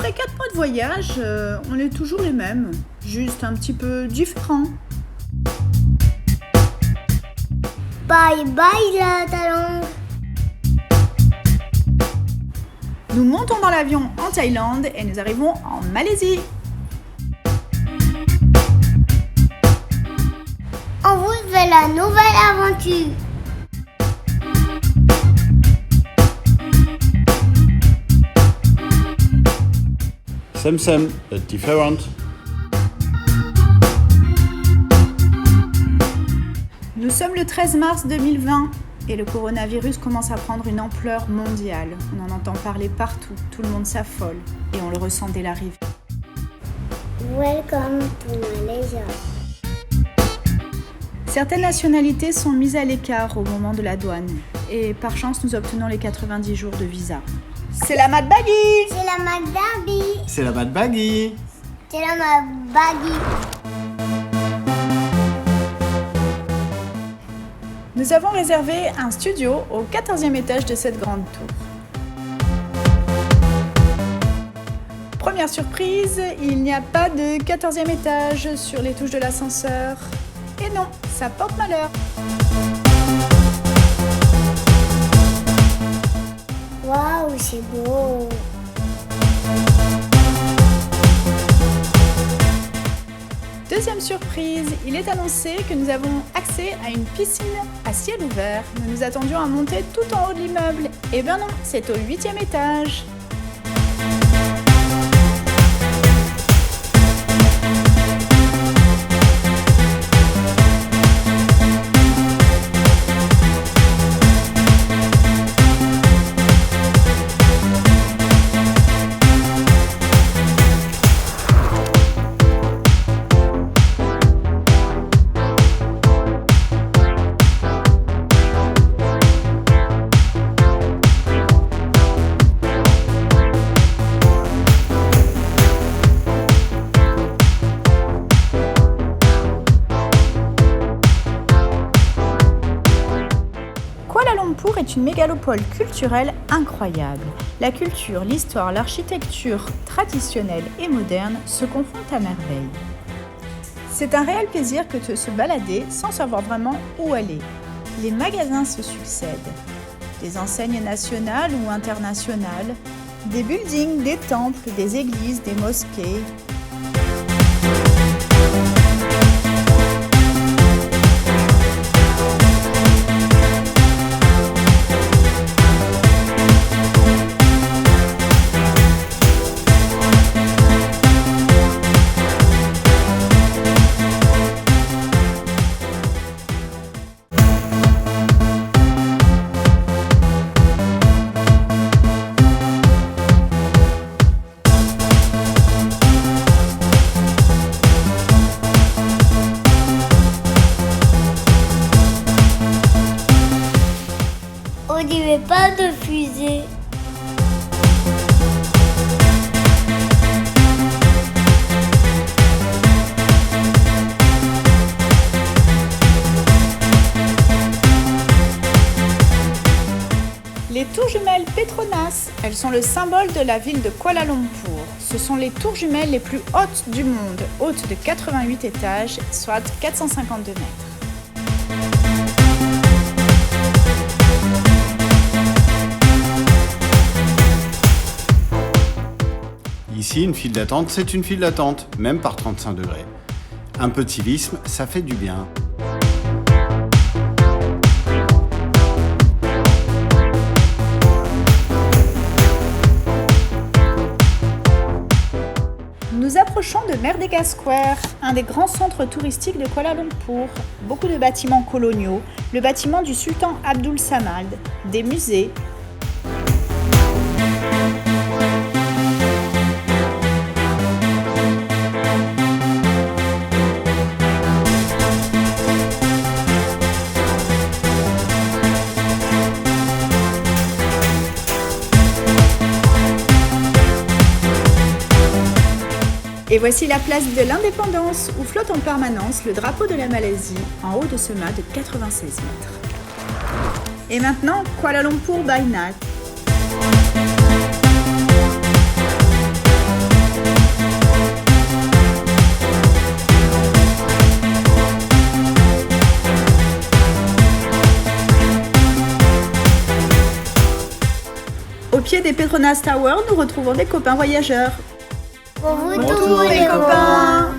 Après 4 mois de voyage, on est toujours les mêmes, juste un petit peu différents. Bye bye la Thaïlande. Nous montons dans l'avion en Thaïlande et nous arrivons en Malaisie. On vous fait la nouvelle aventure. Same, but different. Nous sommes le 13 mars 2020 et le coronavirus commence à prendre une ampleur mondiale. On en entend parler partout, tout le monde s'affole et on le ressent dès l'arrivée. Welcome to Malaysia. Certaines nationalités sont mises à l'écart au moment de la douane et par chance nous obtenons les 90 jours de visa. C'est la Mad Baggy! C'est la McDabi. C'est la Bad Baggy. C'est la McBaggy. Nous avons réservé un studio au 14e étage de cette grande tour. Première surprise, il n'y a pas de 14e étage sur les touches de l'ascenseur. Et non, ça porte malheur. Waouh, c'est beau. Deuxième surprise, il est annoncé que nous avons accès à une piscine à ciel ouvert. Nous nous attendions à monter tout en haut de l'immeuble. Eh bien non, c'est au 8e étage. Kuala Lumpur est une mégalopole culturelle incroyable. La culture, l'histoire, l'architecture traditionnelle et moderne se confrontent à merveille. C'est un réel plaisir que de se balader sans savoir vraiment où aller. Les magasins se succèdent. Des enseignes nationales ou internationales, des buildings, des temples, des églises, des mosquées. On dirait pas de fusée. Les tours jumelles Petronas, elles sont le symbole de la ville de Kuala Lumpur. Ce sont les tours jumelles les plus hautes du monde, hautes de 88 étages, soit 452 mètres. Ici, une file d'attente, c'est une file d'attente, même par 35 degrés. Un peu de civisme, ça fait du bien. Nous approchons de Merdeka Square, un des grands centres touristiques de Kuala Lumpur. Beaucoup de bâtiments coloniaux, le bâtiment du sultan Abdul Samad, des musées. Et voici la place de l'Indépendance où flotte en permanence le drapeau de la Malaisie en haut de ce mât de 96 mètres. Et maintenant, Kuala Lumpur by night. pied des Petronas Tower, nous retrouvons des copains voyageurs. Bon retour, retour, les copains.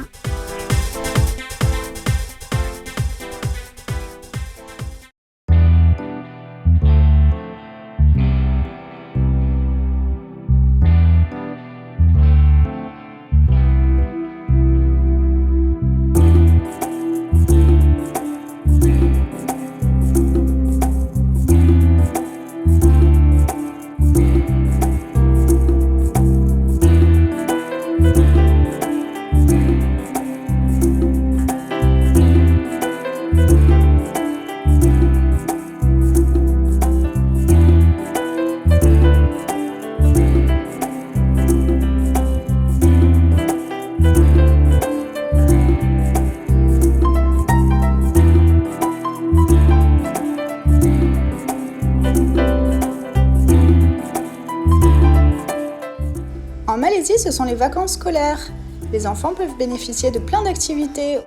En Malaisie, ce sont les vacances scolaires. Les enfants peuvent bénéficier de plein d'activités.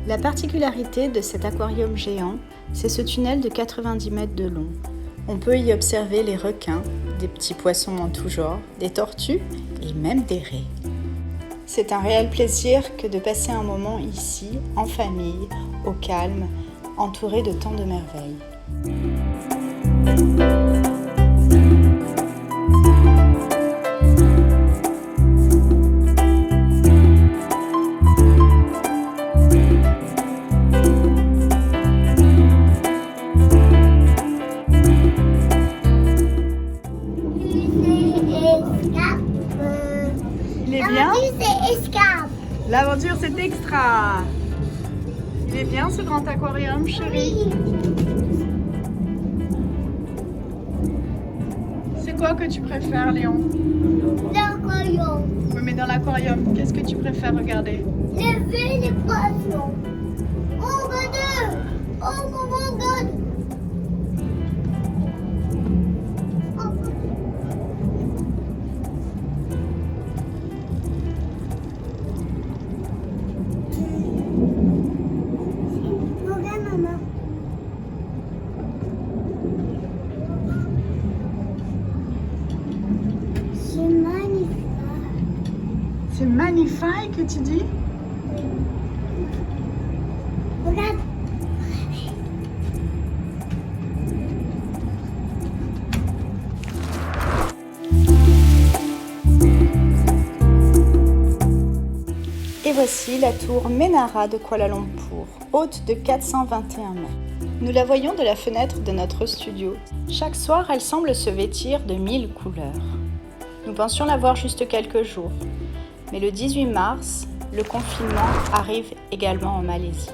La particularité de cet aquarium géant, c'est ce tunnel de 90 mètres de long. On peut y observer les requins, des petits poissons en tout genre, des tortues et même des raies. C'est un réel plaisir que de passer un moment ici, en famille, au calme, entouré de tant de merveilles. Il est bien? C'est escape. L'aventure, c'est extra! Il est bien ce grand aquarium, chérie? C'est quoi que tu préfères, Léon? L'aquarium. Oui, mais dans l'aquarium, qu'est-ce que tu préfères regarder? Lever les poissons. Oh mon Dieu! Oh mon God! Regarde maman. C'est magnifique. C'est magnifique que tu dis? Regarde. Et voici la tour Menara de Kuala Lumpur, haute de 421 mètres. Nous la voyons de la fenêtre de notre studio. Chaque soir, elle semble se vêtir de 1000 couleurs. Nous pensions la voir juste quelques jours. Mais le 18 mars, le confinement arrive également en Malaisie.